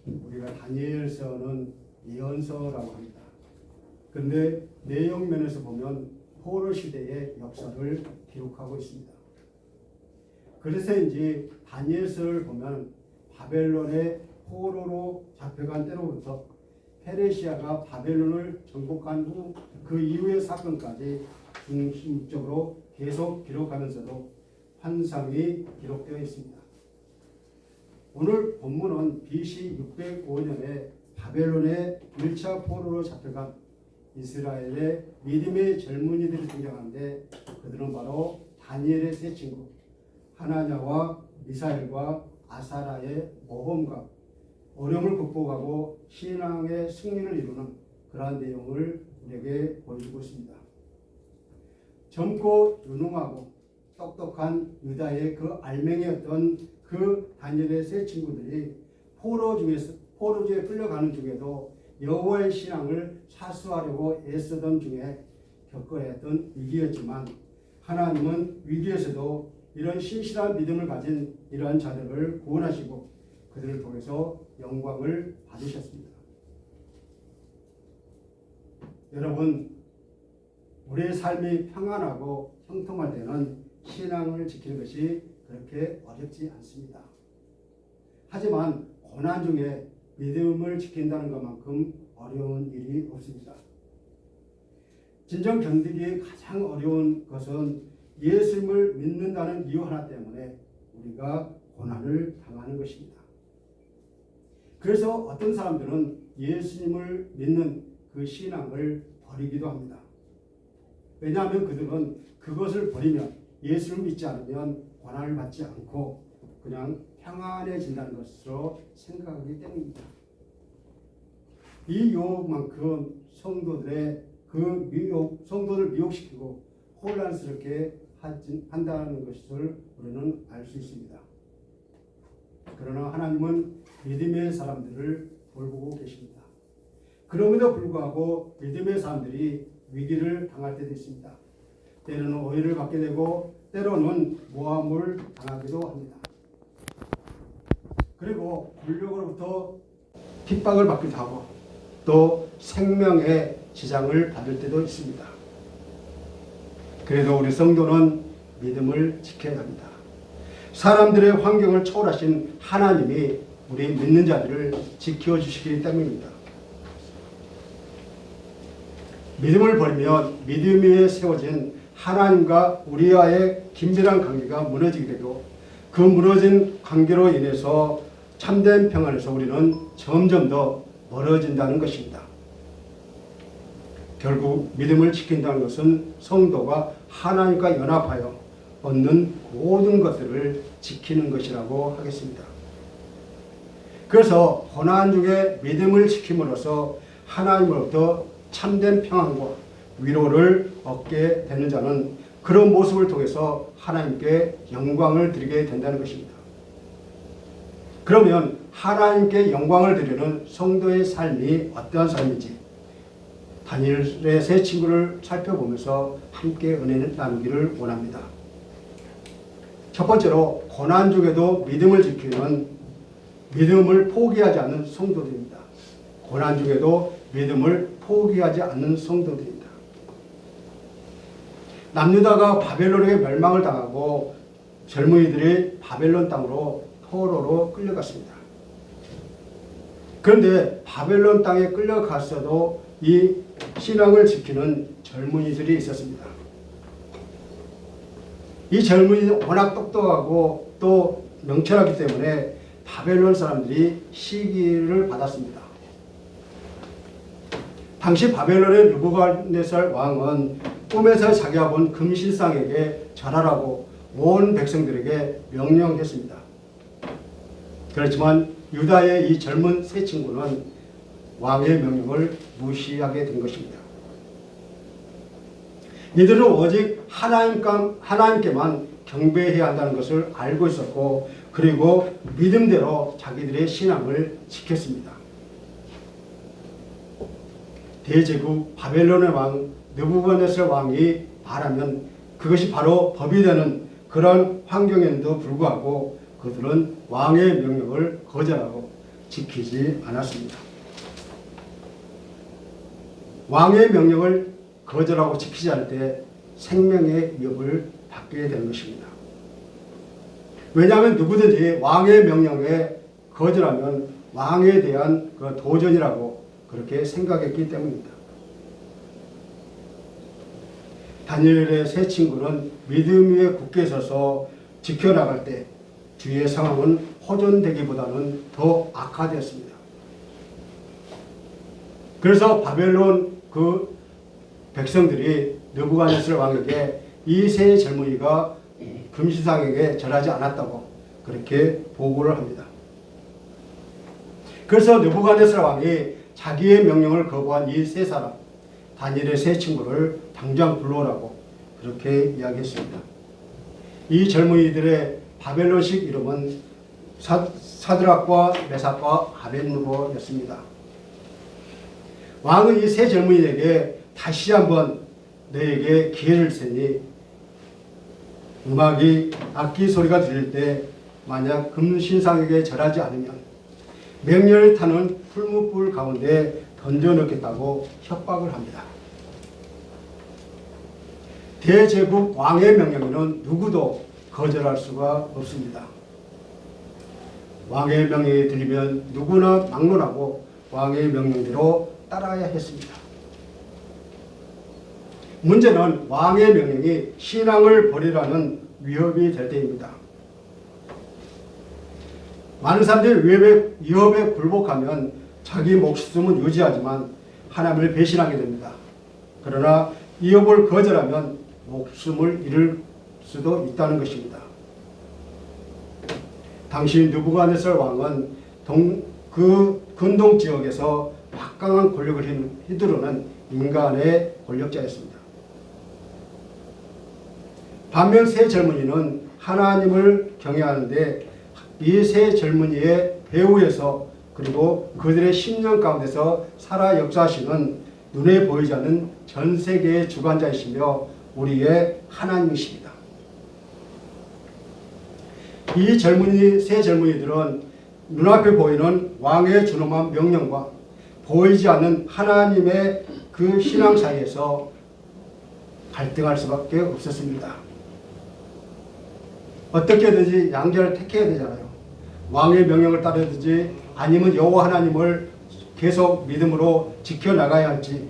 우리가 다니엘서는 예언서라고 합니다. 그런데 내용 면에서 보면 포로 시대의 역사를 기록하고 있습니다. 그래서인지 다니엘서를 보면 바벨론의 포로로 잡혀간 때로부터 페르시아가 바벨론을 정복한 후 그 이후의 사건까지 중심적으로 계속 기록하면서도 환상이 기록되어 있습니다. 오늘 본문은 BC 605년에 바벨론의 1차 포로로 잡혀간 이스라엘의 믿음의 젊은이들이 등장하는데 그들은 바로 다니엘의 세 친구 하나냐와 미사엘과 아사라의 모험과 어려움을 극복하고 신앙의 승리를 이루는 그러한 내용을 우리에게 보여주고 있습니다. 젊고 유능하고 똑똑한 유다의 그 알맹이였던 그 다니엘의 세 친구들이 포로주에 끌려가는 중에도 여호와의 신앙을 사수하려고 애쓰던 중에 겪어야 했던 위기였지만 하나님은 위기에서도 이런 신실한 믿음을 가진 이러한 자들을 구원하시고 그들을 통해서 영광을 받으셨습니다. 여러분, 우리의 삶이 평안하고 형통할 때는 신앙을 지키는 것이 그렇게 어렵지 않습니다. 하지만 고난 중에 믿음을 지킨다는 것만큼 어려운 일이 없습니다. 진정 견디기 가장 어려운 것은 예수님을 믿는다는 이유 하나 때문에 우리가 고난을 당하는 것입니다. 그래서 어떤 사람들은 예수님을 믿는 그 신앙을 버리기도 합니다. 왜냐하면 그들은 그것을 버리면 예수를 믿지 않으면 고난을 받지 않고 그냥 평안해진다는 것으로 생각하기 때문입니다. 이 유혹만큼 성도를 미혹시키고 혼란스럽게 한다는 것을 우리는 알 수 있습니다. 그러나 하나님은 믿음의 사람들을 돌보고 계십니다. 그럼에도 불구하고 믿음의 사람들이 위기를 당할 때도 있습니다. 때로는 오해를 받게 되고 때로는 모함을 당하기도 합니다. 그리고 권력으로부터 핍박을 받기도 하고 또 생명의 지장을 받을 때도 있습니다. 그래도 우리 성도는 믿음을 지켜야 합니다. 사람들의 환경을 초월하신 하나님이 우리 믿는 자들을 지켜주시기 때문입니다. 믿음을 버리면 믿음 위에 세워진 하나님과 우리와의 긴밀한 관계가 무너지게 되고 그 무너진 관계로 인해서 참된 평안에서 우리는 점점 더 멀어진다는 것입니다. 결국 믿음을 지킨다는 것은 성도가 하나님과 연합하여 얻는 모든 것들을 지키는 것이라고 하겠습니다. 그래서 고난 중에 믿음을 지킴으로써 하나님으로부터 참된 평안과 위로를 얻게 되는 자는 그런 모습을 통해서 하나님께 영광을 드리게 된다는 것입니다. 그러면 하나님께 영광을 드리는 성도의 삶이 어떠한 삶인지 다니엘의 세 친구를 살펴보면서 함께 은혜를 나누기를 원합니다. 첫 번째로 고난 중에도 믿음을 지키는 믿음을 포기하지 않는 성도들입니다. 고난 중에도 믿음을 포기하지 않는 성도들입니다. 남유다가 바벨론에게 멸망을 당하고 젊은이들이 바벨론 땅으로 포로로 끌려갔습니다. 그런데 바벨론 땅에 끌려갔어도 이 신앙을 지키는 젊은이들이 있었습니다. 이 젊은이는 워낙 똑똑하고 또 명철하기 때문에 바벨론 사람들이 시기를 받았습니다. 당시 바벨론의 느부갓네살 왕은 꿈에서 자기가 본 금실상에게 절하라고 온 백성들에게 명령했습니다. 그렇지만 유다의 이 젊은 세 친구는 왕의 명령을 무시하게 된 것입니다. 이들은 오직 하나님께만 경배해야 한다는 것을 알고 있었고 그리고 믿음대로 자기들의 신앙을 지켰습니다. 대제국 바벨론의 왕 느부갓네살 왕이 말하면 그것이 바로 법이 되는 그런 환경에도 불구하고 그들은 왕의 명령을 거절하고 지키지 않았습니다. 왕의 명령을 거절하고 지키지 않을 때 생명의 위협을 받게 되는 것입니다. 왜냐하면 누구든지 왕의 명령에 거절하면 왕에 대한 그 도전이라고 그렇게 생각했기 때문입니다. 다니엘의 세 친구는 믿음 위에 굳게 서서 지켜나갈 때 주위의 상황은 호전되기보다는 더 악화되었습니다. 그래서 바벨론 그 백성들이 느부갓네살 왕에게 이 세 젊은이가 금시상에게 절하지 않았다고 그렇게 보고를 합니다. 그래서 느부갓네살 왕이 자기의 명령을 거부한 이 세 사람, 다니엘의 세 친구를 당장 불러오라고 그렇게 이야기했습니다. 이 젊은이들의 바벨론식 이름은 사드락과 메삭과 아벳느고였습니다. 왕은 이 세 젊은이에게 다시 한번 너에게 기회를 주니 악기 소리가 들릴 때 만약 금신상에게 절하지 않으면 맹렬히 타는 풀무불 가운데 던져넣겠다고 협박을 합니다. 대제국 왕의 명령에는 누구도 거절할 수가 없습니다. 왕의 명령이 들리면 누구나 막론하고 왕의 명령대로 따라야 했습니다. 문제는 왕의 명령이 신앙을 버리라는 위협이 될 때입니다. 많은 사람들이 위협에 굴복하면 자기 목숨은 유지하지만 하나님을 배신하게 됩니다. 그러나 위협을 거절하면 목숨을 잃을 수도 있다는 것입니다. 당시 느부갓네살 왕은 그 근동 지역에서 막강한 권력을 휘두르는 인간의 권력자였습니다. 반면 세 젊은이는 하나님을 경외하는데 이 세 젊은이의 배후에서 그리고 그들의 10년 가운데서 살아 역사하시는 눈에 보이지 않는 전 세계의 주관자이시며 우리의 하나님이십니다. 이 세 젊은이들은 눈앞에 보이는 왕의 준엄한 명령과 보이지 않는 하나님의 그 신앙 사이에서 갈등할 수밖에 없었습니다. 어떻게든지 양자를 택해야 되잖아요. 왕의 명령을 따르든지 아니면 여호와 하나님을 계속 믿음으로 지켜나가야 할지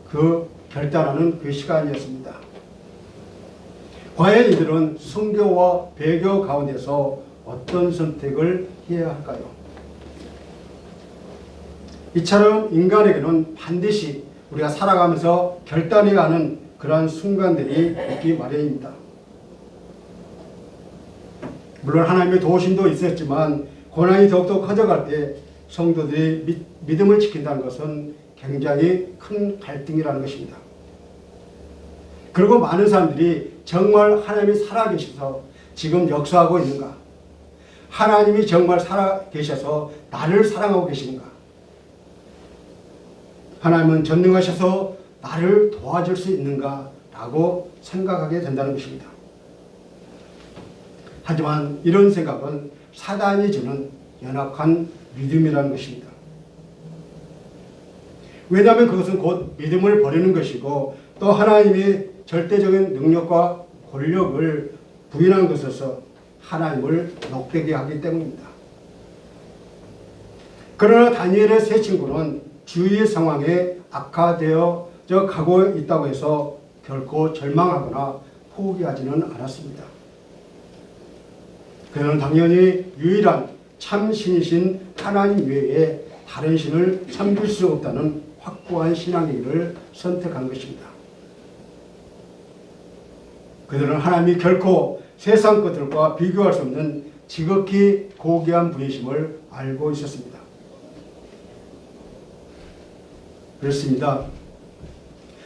그 결단하는 그 시간이었습니다. 과연 이들은 순교와 배교 가운데서 어떤 선택을 해야 할까요? 이처럼 인간에게는 반드시 우리가 살아가면서 결단해야 하는 그러한 순간들이 있기 마련입니다. 물론 하나님의 도우심도 있었지만 고난이 더욱더 커져갈 때 성도들이 믿음을 지킨다는 것은 굉장히 큰 갈등이라는 것입니다. 그리고 많은 사람들이 정말 하나님이 살아계셔서 지금 역사하고 있는가? 하나님이 정말 살아계셔서 나를 사랑하고 계시는가? 하나님은 전능하셔서 나를 도와줄 수 있는가? 라고 생각하게 된다는 것입니다. 하지만 이런 생각은 사단이 주는 연약한 믿음이라는 것입니다. 왜냐하면 그것은 곧 믿음을 버리는 것이고 또 하나님이 절대적인 능력과 권력을 부인한 것에서 하나님을 녹되게 하기 때문입니다. 그러나 다니엘의 세 친구는 주위의 상황에 악화되어져 가고 있다고 해서 결코 절망하거나 포기하지는 않았습니다. 그는 당연히 유일한 참 신이신 하나님 외에 다른 신을 섬길 수 없다는 확고한 신앙의 길을 선택한 것입니다. 그들은 하나님이 결코 세상 것들과 비교할 수 없는 지극히 고귀한 분이심을 알고 있었습니다. 그렇습니다.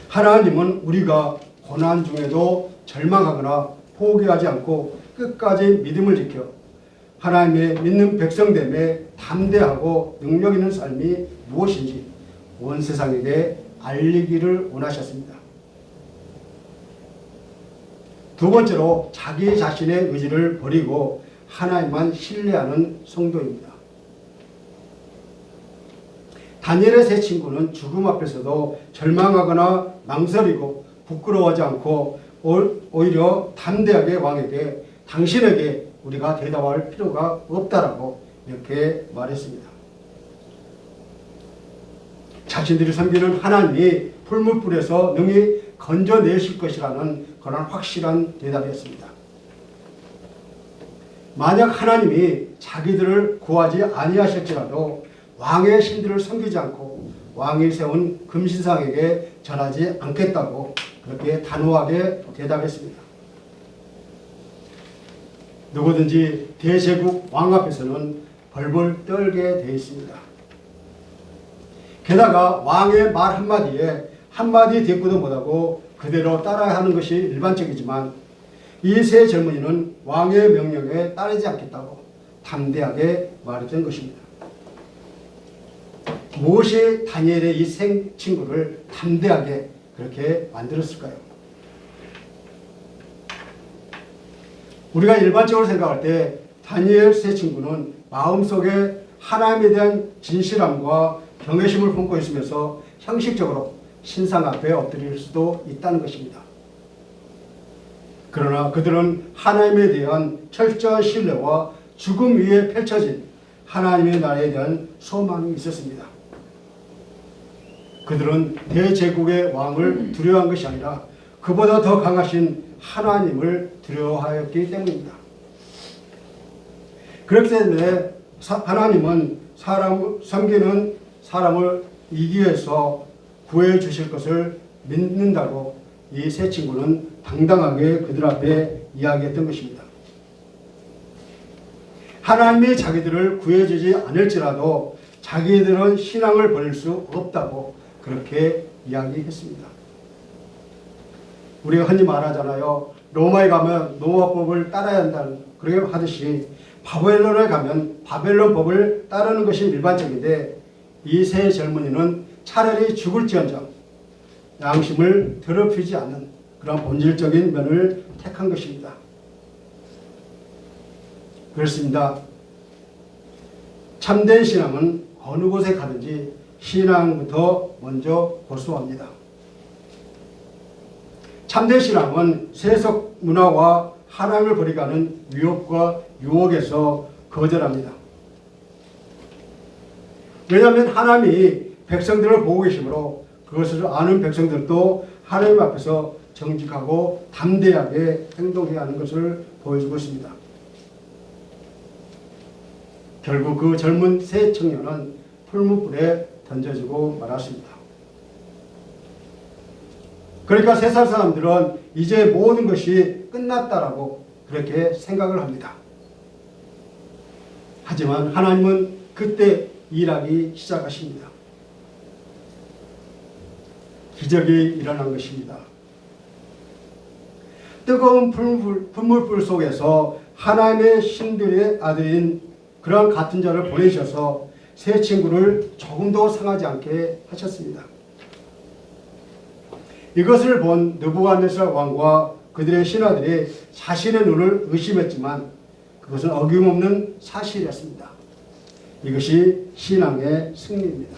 하나님은 우리가 고난 중에도 절망하거나 포기하지 않고 끝까지 믿음을 지켜 하나님의 믿는 백성됨에 담대하고 능력 있는 삶이 무엇인지 온 세상에게 알리기를 원하셨습니다. 두 번째로 자기 자신의 의지를 버리고 하나님만 신뢰하는 성도입니다. 다니엘의 세 친구는 죽음 앞에서도 절망하거나 망설이고 부끄러워하지 않고 오히려 담대하게 왕에게 당신에게 우리가 대답할 필요가 없다라고 이렇게 말했습니다. 자신들이 섬기는 하나님이 풀무불에서 능히 건져내실 것이라는 그런 확실한 대답이었습니다. 만약 하나님이 자기들을 구하지 아니하실지라도 왕의 신들을 섬기지 않고 왕이 세운 금신상에게 전하지 않겠다고 그렇게 단호하게 대답했습니다. 누구든지 대제국 왕 앞에서는 벌벌 떨게 되어 있습니다. 게다가 왕의 말 한마디에 한마디 대꾸도 못하고 그대로 따라야 하는 것이 일반적이지만 이 세 젊은이는 왕의 명령에 따르지 않겠다고 담대하게 말했던 것입니다. 무엇이 다니엘의 이 세 친구를 담대하게 그렇게 만들었을까요? 우리가 일반적으로 생각할 때 다니엘 세 친구는 마음속에 하나님에 대한 진실함과 경외심을 품고 있으면서 형식적으로 신상 앞에 엎드릴 수도 있다는 것입니다. 그러나 그들은 하나님에 대한 철저한 신뢰와 죽음 위에 펼쳐진 하나님의 나라에 대한 소망이 있었습니다. 그들은 대제국의 왕을 두려워한 것이 아니라 그보다 더 강하신 하나님을 두려워하였기 때문입니다. 그렇기 때문에 하나님은 섬기는 사람을 이기 위해서 구해 주실 것을 믿는다고 이 세 친구는 당당하게 그들 앞에 이야기했던 것입니다. 하나님이 자기들을 구해주지 않을지라도 자기들은 신앙을 버릴 수 없다고 그렇게 이야기했습니다. 우리가 흔히 말하잖아요. 로마에 가면 노아법을 따라야 한다는 그렇게 하듯이 바벨론에 가면 바벨론 법을 따르는 것이 일반적인데 이 세 젊은이는 차라리 죽을지언정 양심을 더럽히지 않는 그런 본질적인 면을 택한 것입니다. 그렇습니다. 참된 신앙은 어느 곳에 가든지 신앙부터 먼저 고수합니다. 참된 신앙은 세속 문화와 하나님을 버리가는 위협과 유혹에서 거절합니다. 왜냐하면 하나님이 백성들을 보고 계시므로 그것을 아는 백성들도 하나님 앞에서 정직하고 담대하게 행동해야 하는 것을 보여주고 있습니다. 결국 그 젊은 세 청년은 풀무불에 던져지고 말았습니다. 그러니까 세상 사람들은 이제 모든 것이 끝났다라고 그렇게 생각을 합니다. 하지만 하나님은 그때 일하기 시작하십니다. 기적이 일어난 것입니다. 뜨거운 풀무불 속에서 하나님의 신들의 아들인 그런 같은 자를 보내셔서 세 친구를 조금도 상하지 않게 하셨습니다. 이것을 본 느부갓네살 왕과 그들의 신하들이 자신의 눈을 의심했지만 그것은 어김없는 사실이었습니다. 이것이 신앙의 승리입니다.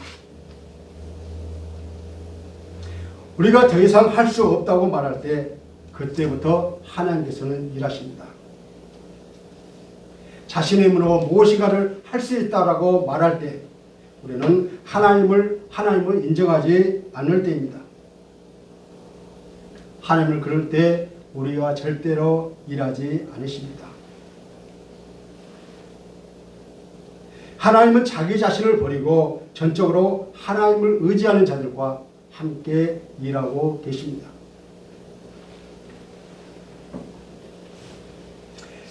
우리가 더 이상 할 수 없다고 말할 때 그때부터 하나님께서는 일하십니다. 자신의 힘으로 무엇인가를 할 수 있다라고 말할 때 우리는 하나님을 인정하지 않을 때입니다. 하나님을 그럴 때 우리가 절대로 일하지 않으십니다. 하나님은 자기 자신을 버리고 전적으로 하나님을 의지하는 자들과 함께 일하고 계십니다.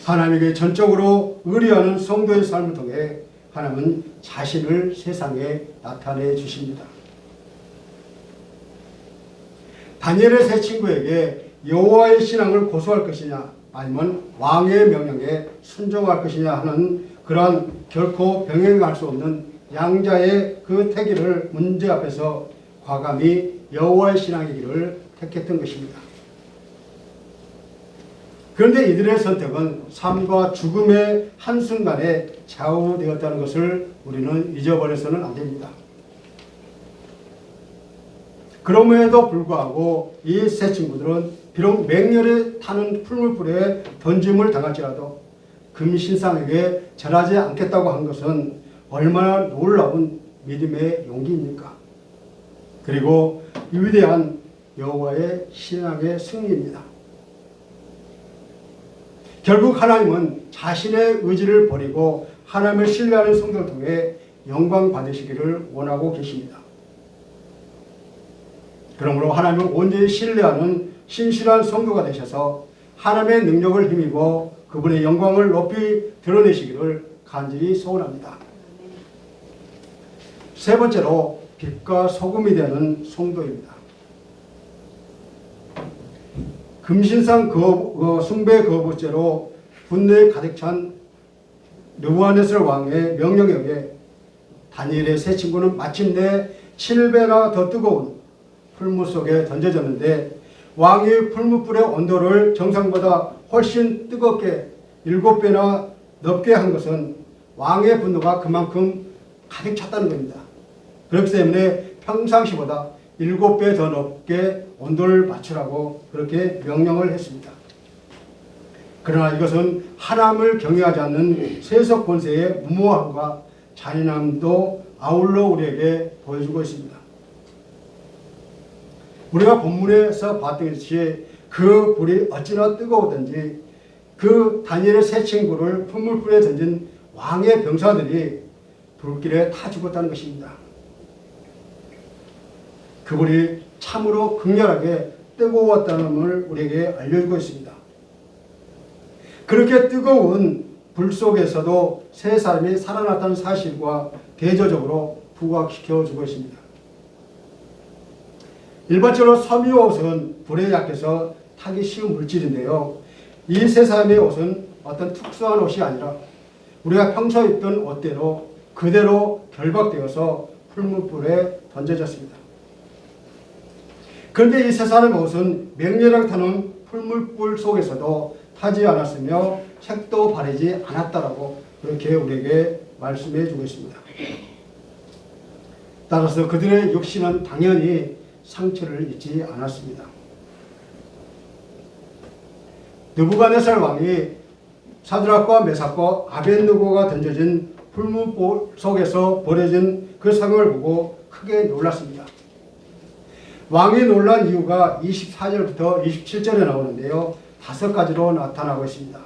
하나님에게 전적으로 의뢰하는 성도의 삶을 통해 하나님은 자신을 세상에 나타내 주십니다. 다니엘의 세 친구에게 여호와의 신앙을 고수할 것이냐 아니면 왕의 명령에 순종할 것이냐 하는 그러한 결코 병행할 수 없는 양자의 그 태기를 문제 앞에서 과감히 여호와의 신앙의 길을 택했던 것입니다. 그런데 이들의 선택은 삶과 죽음의 한순간에 좌우되었다는 것을 우리는 잊어버려서는 안 됩니다. 그럼에도 불구하고 이 세 친구들은 비록 맹렬히 타는 풀무불에 던짐을 당할지라도 금신상에게 절하지 않겠다고 한 것은 얼마나 놀라운 믿음의 용기입니까? 그리고 위대한 여호와의 신앙의 승리입니다. 결국 하나님은 자신의 의지를 버리고 하나님을 신뢰하는 성도를 통해 영광 받으시기를 원하고 계십니다. 그러므로 하나님을 온전히 신뢰하는 신실한 성도가 되셔서 하나님의 능력을 힘입어 그분의 영광을 높이 드러내시기를 간절히 소원합니다. 세 번째로 빛과 소금이 되는 성도입니다. 금신상 숭배 거부죄로 분노에 가득 찬 느부갓네살 왕의 명령에 의해 다니엘의 세 친구는 마침내 7배나 더 뜨거운 풀무 속에 던져졌는데, 왕이 풀무불의 온도를 정상보다 훨씬 뜨겁게 7배나 높게 한 것은 왕의 분노가 그만큼 가득 찼다는 겁니다. 그렇기 때문에 평상시보다 7배 더 높게 온도를 맞추라고 그렇게 명령을 했습니다. 그러나 이것은 하나님을 경외하지 않는 세속 권세의 무모함과 잔인함도 아울러 우리에게 보여주고 있습니다. 우리가 본문에서 봤던 것이 그 불이 어찌나 뜨거우든지 그 다니엘의 세 친구를 풀무불에 던진 왕의 병사들이 불길에 타 죽었다는 것입니다. 그 불이 참으로 극렬하게 뜨거웠다는 걸 우리에게 알려주고 있습니다. 그렇게 뜨거운 불 속에서도 세 사람이 살아났다는 사실과 대조적으로 부각시켜주고 있습니다. 일반적으로 섬유 옷은 불에 약해서 타기 쉬운 물질인데요. 이 세 사람의 옷은 어떤 특수한 옷이 아니라 우리가 평소 입던 옷대로 그대로 결박되어서 풀무불에 던져졌습니다. 그런데 이 세 사람의 옷은 맹렬하게 타는 풀무불 속에서도 타지 않았으며 색도 바르지 않았다라고 그렇게 우리에게 말씀해 주고 있습니다. 따라서 그들의 육신은 당연히 상처를 입지 않았습니다. 느부갓네살 왕이 사드락과 메삭과 아벳느고가 던져진 풀무불 속에서 버려진 그 상황을 보고 크게 놀랐습니다. 왕이 놀란 이유가 24절부터 27절에 나오는데요. 5가지로 나타나고 있습니다.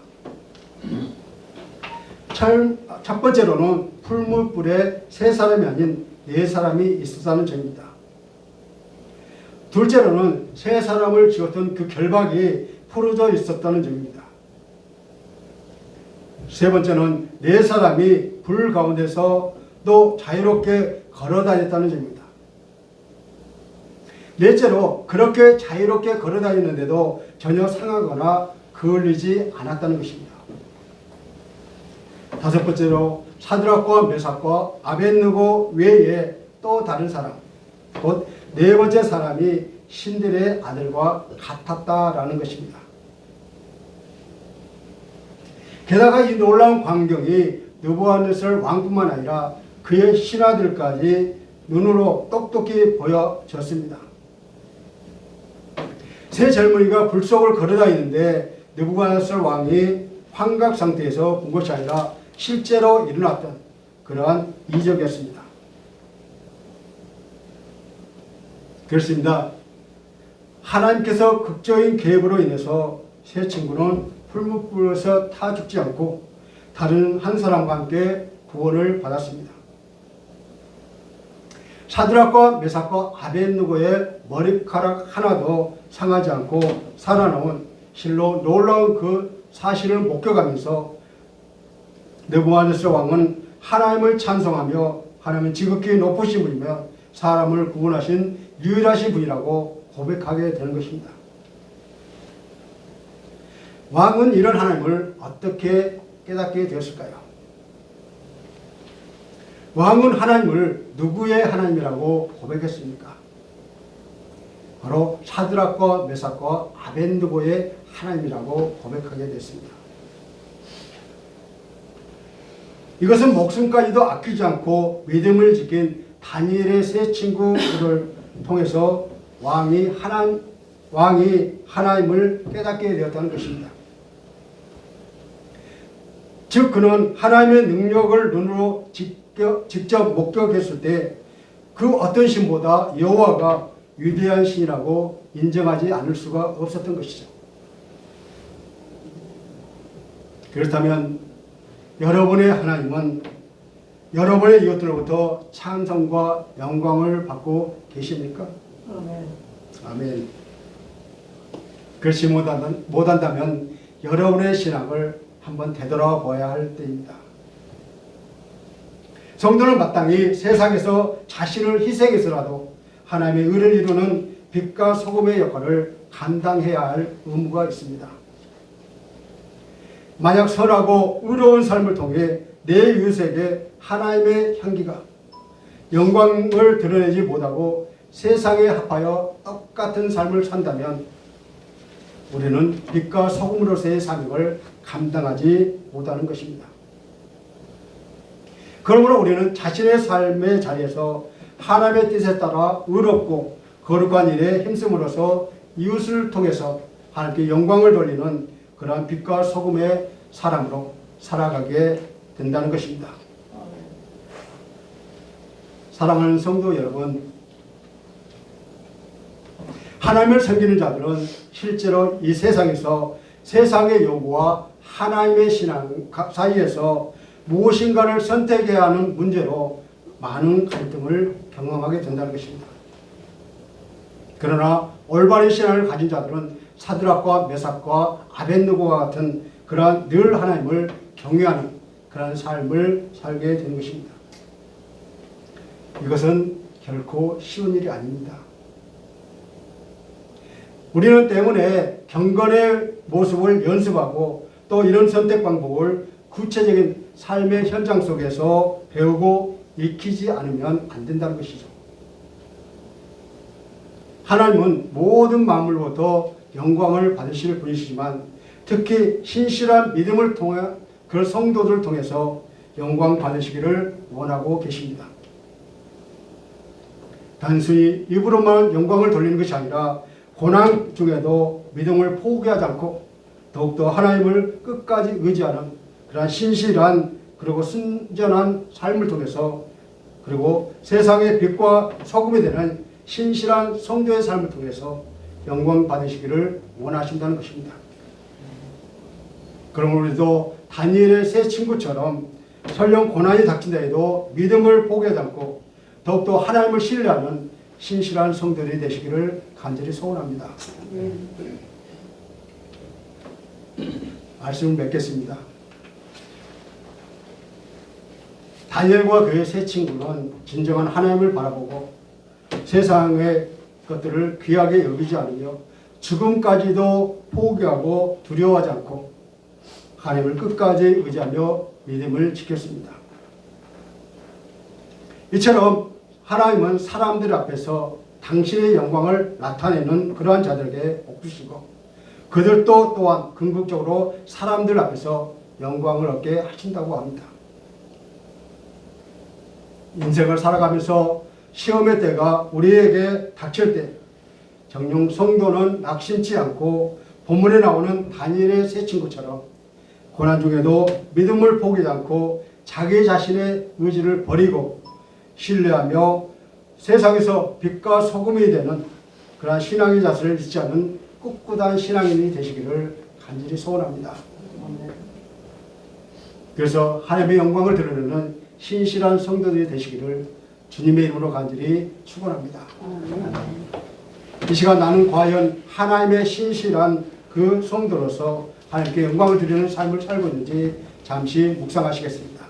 첫 번째로는 풀무불에 세 사람이 아닌 네 사람이 있었다는 점입니다. 둘째로는 세 사람을 지었던 그 결박이 풀어져 있었다는 점입니다. 세 번째는 네 사람이 불 가운데서도 자유롭게 걸어 다녔다는 점입니다. 넷째로 그렇게 자유롭게 걸어 다니는데도 전혀 상하거나 거을리지 않았다는 것입니다. 다섯 번째로 사드락과 메삭과 아벳느고 외에 또 다른 사람, 곧 네 번째 사람이 신들의 아들과 같았다라는 것입니다. 게다가 이 놀라운 광경이 느부갓네살 왕뿐만 아니라 그의 신하들까지 눈으로 똑똑히 보여졌습니다. 세 젊은이가 불 속을 걸어다니는데 느부갓네살 왕이 환각 상태에서 본 것이 아니라 실제로 일어났던 그러한 이적이었습니다. 그렇습니다. 하나님께서 극적인 계획으로 인해서 세 친구는 풀무불에서 타 죽지 않고 다른 한 사람과 함께 구원을 받았습니다. 사드락과 메삭과 아벳느고의 머리카락 하나도 상하지 않고 살아나온 실로 놀라운 그 사실을 목격하면서 느부갓네살 왕은 하나님을 찬송하며 하나님은 지극히 높으신 분이며 사람을 구원하신 유일하신 분이라고 고백하게 되는 것입니다. 왕은 이런 하나님을 어떻게 깨닫게 되었을까요? 왕은 하나님을 누구의 하나님이라고 고백했습니까? 바로 사드락과 메삭과 아벳느고의 하나님이라고 고백하게 됐습니다. 이것은 목숨까지도 아끼지 않고 믿음을 지킨 다니엘의 세 친구들을 통해서 왕이 하나님을 깨닫게 되었다는 것입니다. 즉 그는 하나님의 능력을 눈으로 직접 목격했을 때 그 어떤 신보다 여호와가 위대한 신이라고 인정하지 않을 수가 없었던 것이죠. 그렇다면 여러분의 하나님은 여러분의 이웃들로부터 찬송과 영광을 받고 계십니까? 아멘. 아멘. 그렇지 못한다면 여러분의 신앙을 한번 되돌아봐야 할 때입니다. 성도는 마땅히 세상에서 자신을 희생해서라도 하나님의 의를 이루는 빛과 소금의 역할을 감당해야 할 의무가 있습니다. 만약 선하고 의로운 삶을 통해 내 이웃에게 하나님의 향기가 영광을 드러내지 못하고 세상에 합하여 똑같은 삶을 산다면 우리는 빛과 소금으로서의 사명을 감당하지 못하는 것입니다. 그러므로 우리는 자신의 삶의 자리에서 하나님의 뜻에 따라 의롭고 거룩한 일에 힘쓰므로써 이웃을 통해서 하나님께 영광을 돌리는 그러한 빛과 소금의 사람으로 살아가게 된다는 것입니다. 사랑하는 성도 여러분, 하나님을 섬기는 자들은 실제로 이 세상에서 세상의 요구와 하나님의 신앙 사이에서 무엇인가를 선택해야 하는 문제로 많은 갈등을 경험하게 된다는 것입니다. 그러나 올바른 신앙을 가진 자들은 사드락과 메삭과 아벳느고와 같은 그러한 늘 하나님을 경외하는 그러한 삶을 살게 되는 것입니다. 이것은 결코 쉬운 일이 아닙니다. 우리는 때문에 경건의 모습을 연습하고 또 이런 선택 방법을 구체적인 삶의 현장 속에서 배우고 익히지 않으면 안 된다는 것이죠. 하나님은 모든 만물로부터 영광을 받으실 분이시지만 특히 신실한 믿음을 통해 그 성도들을 통해서 영광 받으시기를 원하고 계십니다. 단순히 입으로만 영광을 돌리는 것이 아니라 고난 중에도 믿음을 포기하지 않고 더욱더 하나님을 끝까지 의지하는 그러한 신실한 그리고 순전한 삶을 통해서 그리고 세상의 빛과 소금이 되는 신실한 성도의 삶을 통해서 영광 받으시기를 원하신다는 것입니다. 그럼 우리도 다니엘의 세 친구처럼 설령 고난이 닥친다 해도 믿음을 포기하지 않고 더욱더 하나님을 신뢰하는 신실한 성도들이 되시기를 간절히 소원합니다. 말씀을 맺겠습니다. 다니엘과 그의 세 친구는 진정한 하나님을 바라보고 세상의 것들을 귀하게 여기지 않으며 죽음까지도 포기하고 두려워하지 않고 하나님을 끝까지 의지하며 믿음을 지켰습니다. 이처럼 하나님은 사람들 앞에서 당신의 영광을 나타내는 그러한 자들에게 복 주시고 그들도 또한 궁극적으로 사람들 앞에서 영광을 얻게 하신다고 합니다. 인생을 살아가면서 시험의 때가 우리에게 닥칠 때 정녕 성도는 낙심치 않고 본문에 나오는 다니엘의 세 친구처럼 고난 중에도 믿음을 포기하지 않고 자기 자신의 의지를 버리고 신뢰하며 세상에서 빛과 소금이 되는 그러한 신앙의 자세를 잊지 않는 꿋꿋한 신앙인이 되시기를 간절히 소원합니다. 그래서 하나님의 영광을 드러내는 신실한 성도들이 되시기를 주님의 이름으로 간절히 축원합니다. 이 시간 나는 과연 하나님의 신실한 그 성도로서 하나님께 영광을 드리는 삶을 살고 있는지 잠시 묵상하시겠습니다.